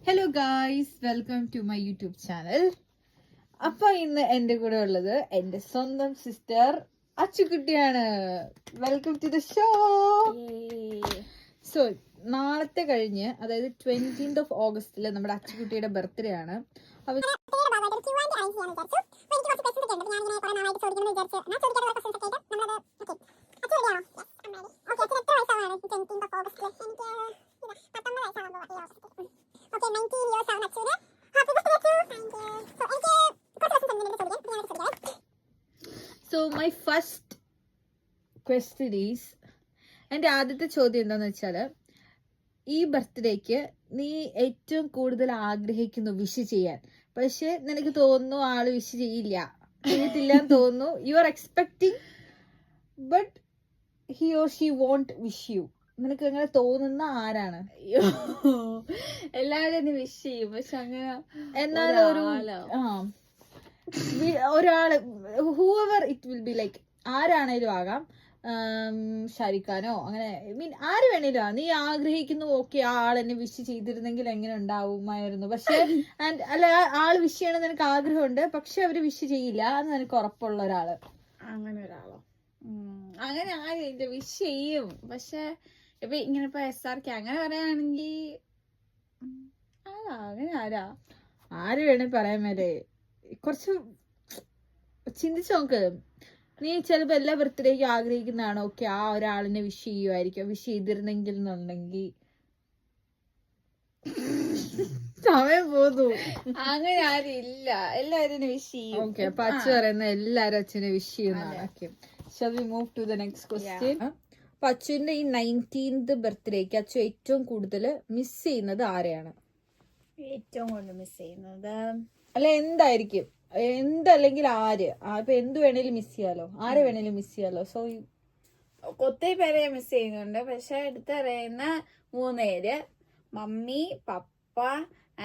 Hello guys, welcome to my YouTube channel. അപ്പൊ ഇന്ന് എന്റെ കൂടെ ഉള്ളത് എന്റെ സ്വന്തം സിസ്റ്റർ അച്ചുകുട്ടിയാണ്. Welcome to the show. So നാളത്തെ കഴിഞ്ഞ്, അതായത് 20th ഓഗസ്റ്റില് നമ്മുടെ അച്ചുകുട്ടിയുടെ ബർത്ത്ഡേ ആണ്. So my first question is, എൻ്റെ ആദ്യത്തെ ചോദ്യം എന്താന്ന് വെച്ചാല്, ഈ ബർത്ത്ഡേക്ക് നീ ഏറ്റവും കൂടുതൽ ആഗ്രഹിക്കുന്നു വിഷ് ചെയ്യാൻ, പക്ഷെ നിനക്ക് തോന്നുന്നു ആള് വിഷ് ചെയ്യത്തില്ല എന്ന് തോന്നുന്നു. You are expecting but he or she won't wish you. നിനക്ക് അങ്ങനെ തോന്നുന്ന ആരാണ്? എല്ലാവരും എന്നെ വിഷ് ചെയ്യും, പക്ഷെ അങ്ങനെ എന്നാലും ഒരാള് however it will be like, ആരാണേലും ആകാം, ഷാരിഖാനോ, അങ്ങനെ മീൻ ആര് വേണേലും നീ ആഗ്രഹിക്കുന്നു, ഓക്കെ ആ ആൾ എന്നെ വിഷ് ചെയ്തിരുന്നെങ്കിൽ എങ്ങനെ ഉണ്ടാവുമായിരുന്നു, പക്ഷെ അല്ല ആള് വിഷ് ചെയ്യണമെന്ന് നിനക്ക് ആഗ്രഹമുണ്ട്, പക്ഷെ അവര് വിഷ് ചെയ്യില്ല എന്ന് നിനക്ക് ഉറപ്പുള്ള ഒരാള്. അങ്ങനെ ഒരാളോ? അങ്ങനെ ആരും വിഷ് ചെയ്യും, പക്ഷെ ഇപ്പൊ ഇങ്ങനെ ഇപ്പൊ SRK അങ്ങനെ പറയാണെങ്കിൽ അങ്ങനെ ആര് വേണേ പറയാൻ മേലെ. കുറച്ച് ചിന്തിച്ചു നോക്ക്. നീ ചിലപ്പോ എല്ലാ ബർത്ത്ഡേക്കും ആഗ്രഹിക്കുന്നതാണ്, ഓക്കെ ആ ഒരാളിനെ വിഷ് ചെയ്യുമായിരിക്കും, വിഷ് ചെയ്തിരുന്നെങ്കിൽ എന്നുണ്ടെങ്കിൽ. സമയം പോന്നു. അങ്ങനെ ആരും ഇല്ല, എല്ലാവരും വിഷ് ചെയ്യും. ഓക്കെ, അപ്പൊ അച്ഛ പറയുന്ന എല്ലാരും അച്ഛനെ വിഷ് ചെയ്യുന്നതാണ്. Okay, shall we move to the next question? അപ്പൊ അച്ഛന്റെ ഈ 19th ബർത്ത്ഡേക്ക് അച്ഛൻ ഏറ്റവും കൂടുതൽ മിസ് ചെയ്യുന്നത് ആരെയാണ്? ഏറ്റവും കൂടുതൽ മിസ് ചെയ്യുന്നത് അല്ല എന്തായിരിക്കും, എന്തല്ലെങ്കിൽ ആര്? ഇപ്പൊ എന്ത് വേണേലും മിസ് ചെയ്യാലോ, ആരെ വേണേലും മിസ് ചെയ്യാലോ. സോ ഒത്തിരി പേരെ മിസ് ചെയ്യുന്നുണ്ട്, പക്ഷെ എടുത്തറിയുന്ന 3 പേര്, മമ്മി, പപ്പ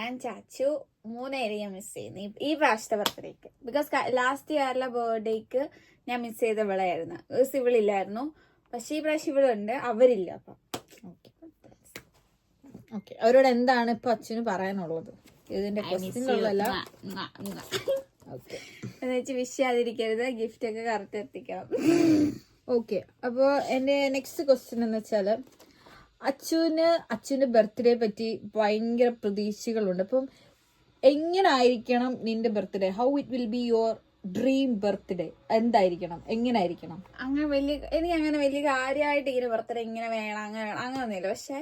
ആൻഡ് ചാച്ചു, 3 പേര് ഞാൻ മിസ് ചെയ്യുന്നു ഈ പ്രാവശ്യത്തെ ബർത്ത്ഡേക്ക്. ബിക്കോസ് ലാസ്റ്റ് ഇയറിലെ ബർത്ത്ഡേക്ക് ഞാൻ മിസ് ചെയ്ത ഇവളായിരുന്നു, ഇവളില്ലായിരുന്നു. പക്ഷെ ഈ പ്രാവശ്യം ഇവളുണ്ട്, അവരില്ല. അപ്പം ഓക്കെ, അവരോട് എന്താണ് ഇപ്പൊ അച്ഛന് പറയാനുള്ളത്? ഇതിന്റെ ക്വസ്റ്റ്യനിലല്ല. വിഷ് ചെയ്യാതിരിക്കരുത്, ഗിഫ്റ്റ് ഒക്കെ കറക്റ്റ് എത്തിക്കണം. ഓക്കെ, അപ്പൊ എന്റെ നെക്സ്റ്റ് ക്വസ്റ്റ്യൻ എന്ന് വെച്ചാല്, അച്ഛന്റെ ബർത്ത്ഡേ പറ്റി ഭയങ്കര പ്രതീക്ഷകളുണ്ട്. അപ്പം എങ്ങനെ ആയിരിക്കണം നിന്റെ birthday? How it will be your dream birthday? എന്തായിരിക്കണം, എങ്ങനെ ആയിരിക്കണം? എനിക്ക് അങ്ങനെ വലിയ കാര്യമായിട്ട് ഇങ്ങനെ ബർത്ത്ഡേ ഇങ്ങനെ വേണം അങ്ങനെയൊന്നുമില്ല. പക്ഷെ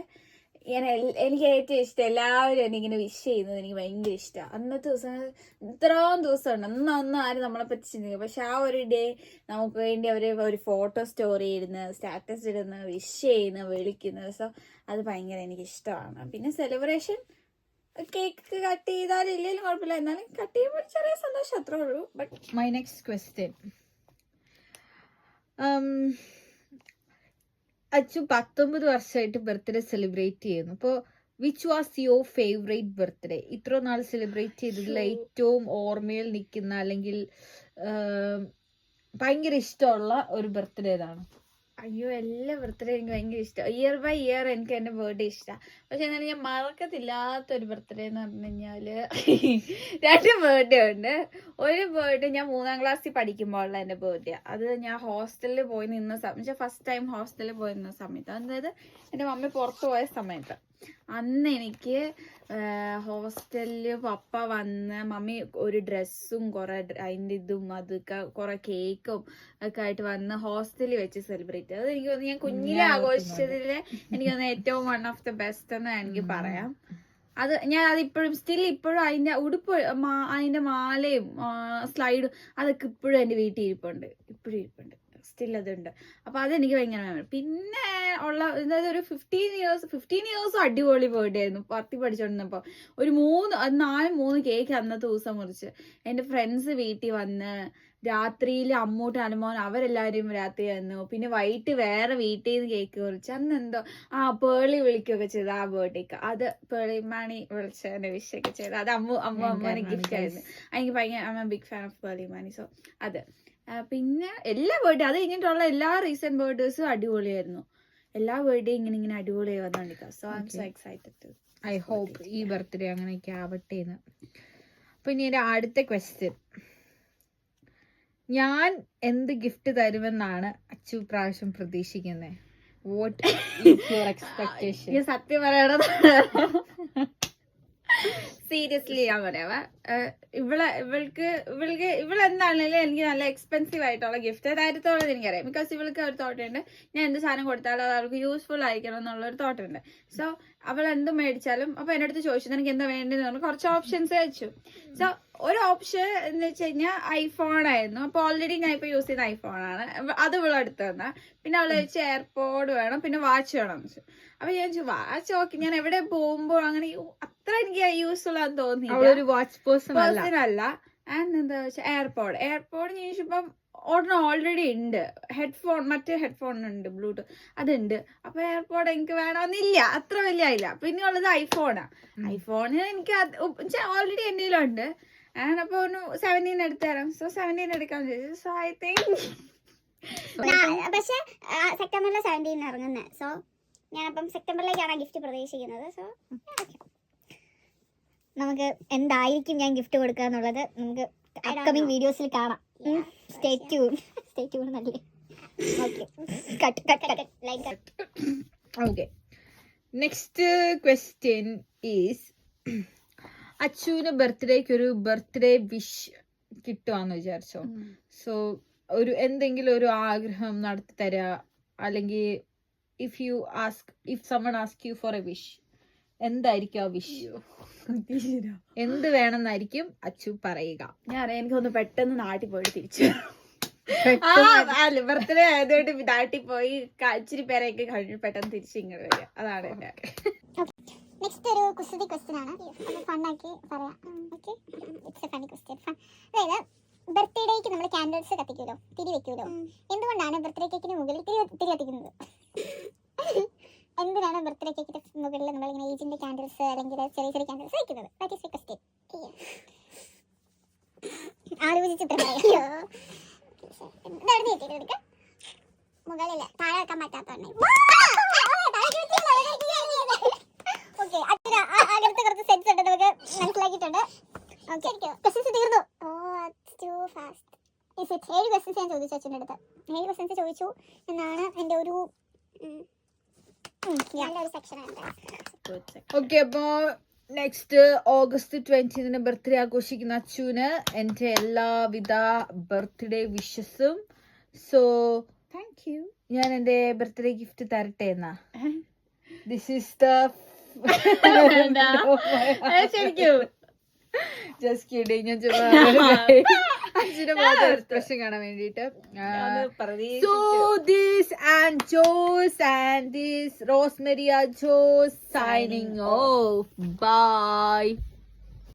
എനിക്ക് ഏറ്റവും ഇഷ്ടം എല്ലാവരും എനിക്കിങ്ങനെ വിഷ് ചെയ്യുന്നത് എനിക്ക് ഭയങ്കര ഇഷ്ടമാണ്. അന്നത്തെ ദിവസം ഇത്രയും ദിവസമുണ്ട്, ഒന്നും ആരും നമ്മളെ പറ്റി ചിന്തിക്കുക, പക്ഷെ ആ ഒരു ഡേ നമുക്ക് വേണ്ടി അവർ ഒരു ഫോട്ടോ സ്റ്റോറി ഇടുന്ന, സ്റ്റാറ്റസ് ഇടുന്ന, വിഷ് ചെയ്യുന്ന, വിളിക്കുന്നത്. സോ അത് ഭയങ്കര എനിക്ക് ഇഷ്ടമാണ്. പിന്നെ സെലിബ്രേഷൻ, കേക്ക് കട്ട് ചെയ്താലും ഇല്ലെങ്കിലും കുഴപ്പമില്ല, എന്നാലും കട്ട് ചെയ്യുമ്പോൾ ചെറിയ സന്തോഷം, അത്രേ ഉള്ളൂ. But my next question, Achu 19 വർഷമായിട്ട് ബർത്ത്ഡേ സെലിബ്രേറ്റ് ചെയ്യുന്നു. അപ്പോൾ which was your favourite birthday? ഇത്ര നാൾ സെലിബ്രേറ്റ് ചെയ്തതിൽ ഏറ്റവും ഓർമ്മയിൽ നിൽക്കുന്ന, അല്ലെങ്കിൽ ഭയങ്കര ഇഷ്ടമുള്ള ഒരു ബർത്ത്ഡേ ഏതാണ്? അയ്യോ, എല്ലാ ബർത്ത്ഡേ എനിക്ക് ഭയങ്കര ഇഷ്ടം. ഇയർ ബൈ ഇയർ എനിക്ക് എൻ്റെ ബർത്ത്ഡേ ഇഷ്ടമാണ്. പക്ഷെ എന്നാലും ഞാൻ മറക്കത്തില്ലാത്തൊരു ബർത്ത്ഡേ എന്ന് പറഞ്ഞു കഴിഞ്ഞാല് 2 ബർത്ത്ഡേ ഉണ്ട്. ഒരു ബർത്ത്ഡേ ഞാൻ 3ാം ക്ലാസ്സിൽ പഠിക്കുമ്പോഴുള്ള എൻ്റെ ബർത്ത്ഡേ. അത് ഞാൻ ഹോസ്റ്റലിൽ പോയി നിന്ന സമയത്ത്, ഫസ്റ്റ് ടൈം ഹോസ്റ്റലിൽ പോയി നിന്ന സമയത്ത്, അതായത് എൻ്റെ മമ്മി പുറത്തു പോയ സമയത്ത്, അന്ന് എനിക്ക് ഹോസ്റ്റലില് പപ്പ വന്ന് മമ്മി ഒരു ഡ്രസ്സും കുറെ അതിൻ്റെ ഇതും അതൊക്കെ കുറെ കേക്കും ഒക്കെ ആയിട്ട് വന്ന് ഹോസ്റ്റലിൽ വെച്ച് സെലിബ്രേറ്റ് ചെയ്ത്. അത് എനിക്ക് തോന്നുന്നു ഞാൻ കുഞ്ഞിലെ ആഘോഷിച്ചതില് എനിക്ക് തോന്നുന്നു ഏറ്റവും വൺ ഓഫ് ദ ബെസ്റ്റ് എന്ന് എനിക്ക് പറയാം. അത് ഞാൻ അതിപ്പോഴും ഇപ്പോഴും അതിന്റെ ഉടുപ്പ്, അതിന്റെ മാലയും സ്ലൈഡും അതൊക്കെ ഇപ്പോഴും എൻ്റെ വീട്ടിൽ ഇരിപ്പുണ്ട്, സ്റ്റിൽ അതുണ്ട്. അപ്പൊ അതെനിക്ക് ഭയങ്കര. പിന്നെ ഉള്ള അതായത് ഒരു 15 ഇയേഴ്സും അടിപൊളി ബർത്ത്ഡേ ആയിരുന്നു. 10 പഠിച്ചോണ്ടിരുന്നപ്പോ ഒരു 3 കേക്ക് അന്നത്തെ ദിവസം മുറിച്ച് എന്റെ ഫ്രണ്ട്സ് വീട്ടിൽ വന്ന്, രാത്രിയിൽ അമ്മൂട്ട് അനുമോൻ അവരെല്ലാരും രാത്രി വന്നു. പിന്നെ വൈകിട്ട് വേറെ വീട്ടിൽ നിന്ന് കേക്ക് മുറിച്ച്. അന്ന് എന്തോ പേളി വിളിക്കുകയൊക്കെ ചെയ്ത് ആ ബർത്ത്ഡേക്ക്. അത് പേളി മണി വിളിച്ച് എന്നെ വിഷയൊക്കെ ചെയ്ത് അത് അമ്മൂന് ഗിഫ്റ്റ് ആയിരുന്നു. എനിക്ക് ഭയങ്കര big fan of Pearle Maaney. So അത്. പിന്നെ എല്ലാ ബർത്ത്ഡേ, അത് കഴിഞ്ഞിട്ടുള്ള എല്ലാ റീസെന്റ് ബർത്ത്ഡേസും അടിപൊളിയായിരുന്നു. എല്ലാ ബർത്ത്ഡേ ഇങ്ങനെ അടിപൊളിയായി വന്നോണ്ടിരിക്കുക. So I'm so excited to I hope ഈ ബർത്ത്ഡേ അങ്ങനെയൊക്കെ ആവട്ടെ എന്ന്. അപ്പൊ ഇനി എന്റെ അടുത്ത ക്വസ്റ്റ്യൻ, ഞാൻ എന്ത് ഗിഫ്റ്റ് തരുമെന്നാണ് അച്ചു പ്രാവശ്യം പ്രതീക്ഷിക്കുന്നത്? What is your expectation? സത്യം പറയണത് സീരിയസ്ലി ഞാൻ പറയാവ, ഇവളെന്താണെങ്കിലും എനിക്ക് നല്ല എക്സ്പെൻസീവ് ആയിട്ടുള്ള ഗിഫ്റ്റ് തരത്തോളം എനിക്കറിയാം. ബിക്കോസ് ഇവൾക്ക് ഒരു തോട്ടുണ്ട്, ഞാൻ എന്ത് സാധനം കൊടുത്താലും അത് അവൾക്ക് യൂസ്ഫുൾ ആയിരിക്കണം എന്നുള്ളൊരു തോട്ടുണ്ട്. സോ അവൾ എന്ത് മേടിച്ചാലും അപ്പൊ എന്റെ അടുത്ത് ചോദിച്ചു എനിക്ക് എന്താ വേണ്ടതെന്ന് പറഞ്ഞു. കുറച്ച് ഓപ്ഷൻസ് വെച്ചു. സോ ഒരു ഓപ്ഷൻ എന്ന് വെച്ച് കഴിഞ്ഞാൽ ഐഫോൺ ആയിരുന്നു. അപ്പൊ ഓൾറെഡി ഞാൻ ഇപ്പൊ യൂസ് ചെയ്യുന്ന ഐഫോണാണ്. അത് ഇവൾ എടുത്തു തന്ന. പിന്നെ അവള് വെച്ച് എയർപോഡ് വേണം, പിന്നെ വാച്ച് വേണം എന്ന് വെച്ചു. അപ്പൊ ഞാൻ വാച്ച് ഓക്കെ, ഞാൻ എവിടെ പോകുമ്പോ അങ്ങനെ അത്ര എനിക്ക് യൂസ്ഫുൾ ആണെന്ന് തോന്നി. വാച്ച് പേഴ്സൺ അല്ല. ആൻഡ് എന്താ വെച്ചാൽ എയർപോഡ് ഞാൻ ചോദിച്ചപ്പം ഓൾറെഡി ഉണ്ട്. മറ്റേ ഹെഡ്ഫോൺ ഉണ്ട്, ബ്ലൂടൂത്ത് അതുണ്ട്. അപ്പൊ എയർപോഡ് എനിക്ക് വേണമെന്നില്ല, അത്ര വലിയ ആയില്ല. പിന്നെ ഉള്ളത് ഐഫോണ് എനിക്ക് ഓൾറെഡി എന്റെ ഉണ്ട്. ആൻഡ് അപ്പൊ ഒന്ന് 17 എടുത്തു തരാം. സോ 17 എടുക്കാന്ന് ചോദിച്ചു. സോ ഐ തിങ്ക് പക്ഷെ സെപ്റ്റംബറിൽ 17 ഇറങ്ങുന്നത്. സോ ഞാനപ്പം സെപ്റ്റംബറിലേക്കാണ് ഗിഫ്റ്റ് പ്രതീക്ഷിക്കുന്നത്. സോ നമുക്ക് എന്തായിരിക്കും ഞാൻ ഗിഫ്റ്റ് കൊടുക്കുക എന്നുള്ളത് നമുക്ക് അപ്കമിങ് വീഡിയോസിൽ കാണാം. സ്റ്റേ ട്യൂൺ നല്ലേ. ഓക്കെ, നെക്സ്റ്റ് ക്വസ്റ്റ്യൻ ഈസ്, അച്ചുവിന് ബർത്ത്ഡേക്ക് ഒരു ബർത്ത്ഡേ വിഷ് കിട്ടുവാന്ന് വിചാരിച്ചോ? സോ എന്തെങ്കിലും ഒരു ആഗ്രഹം നടത്തി തരാ, അല്ലെങ്കിൽ if someone ask you for a wish, എന്തായിരിക്കും ആ വിഷ്? എന്ത് വേണമെന്നായിരിക്കും അച്ചു പറയുക? ഞാൻ അറിയാം, എനിക്കൊന്ന് പെട്ടെന്ന് നാട്ടിൽ പോയിട്ട് തിരിച്ചു ബർത്ത്ഡേ ആയതുകൊണ്ട് നാട്ടിൽ പോയി ഇച്ചിരി പേരെയൊക്കെ കഴിഞ്ഞു പെട്ടെന്ന് തിരിച്ച് ഇങ്ങോട്ട് വരിക. അതാണ് എന്റെ നെക്സ്റ്റ് ഒരു കുസൃതി ക്വസ്റ്റ്യൻ ആണ്. ഫണ്ണാക്കി പറയാം. Okay, it's A funny question. അതായത് ബർത്ത്ഡേക്ക് നമ്മൾ കാൻഡിൽസ് കത്തിക്കുമല്ലോ, തിരി വെക്കുമല്ലോ. എന്തുകൊണ്ടാണ് ബർത്ത്ഡേ കേക്കിന് മുകളിൽ തിരി കത്തിക്കുന്നത്? എന്തിനാണ് ബർത്ത്ഡേ കേക്കിന്റെ മുകളിൽ നമ്മൾ ഇങ്ങനെ ഏജിന്റെ കാൻഡിൽസ് അല്ലെങ്കിൽ ചെറിയ ചെറിയ കാൻഡിൽസ് വെക്കുന്നത്? That is A question. ആലോചിച്ചിട്ട് പറയോ. മുകളിൽ താഴെ വെക്കാൻ പറ്റാത്തതുകൊണ്ട് ഓക്കെ, അകത്ത് കുറച്ച് സെറ്റ്സ് ഉണ്ട്, നമുക്ക് മനസ്സിലാക്കിയിട്ടുണ്ട്. ക്വസ്റ്റ്യൻസ് തീർന്നു. ഓ ടു ഫാസ്റ്റ്. 7 ക്വസ്റ്റ്യൻസ് ഞാൻ ചോദിച്ചു അച്ഛൻ്റെ അടുത്ത്. 7 ക്വസ്റ്റ്യൻസ് ചോദിച്ചു എന്നാണ് എൻ്റെ ഒരു ഓക്കെ. അപ്പോ നെക്സ്റ്റ് August 20 ബർത്ത്ഡേ ആഘോഷിക്കുന്ന അച്ചുവിന് എന്റെ എല്ലാവിധ ബർത്ത്ഡേ വിഷസും. So thank you. ഞാൻ എന്റെ ബർത്ത്ഡേ ഗിഫ്റ്റ് തരട്ടെ എന്നാ? ദിസ് ഈസ് ദ ശരിക്കും ജസ്റ്റ് കിഡിങ്. ഞാൻ അച്ഛന്റെ എക്സ്പ്രഷൻ കാണാൻ വേണ്ടിട്ട്. So this and Joes and this Rosemaria Joes signing off. Bye.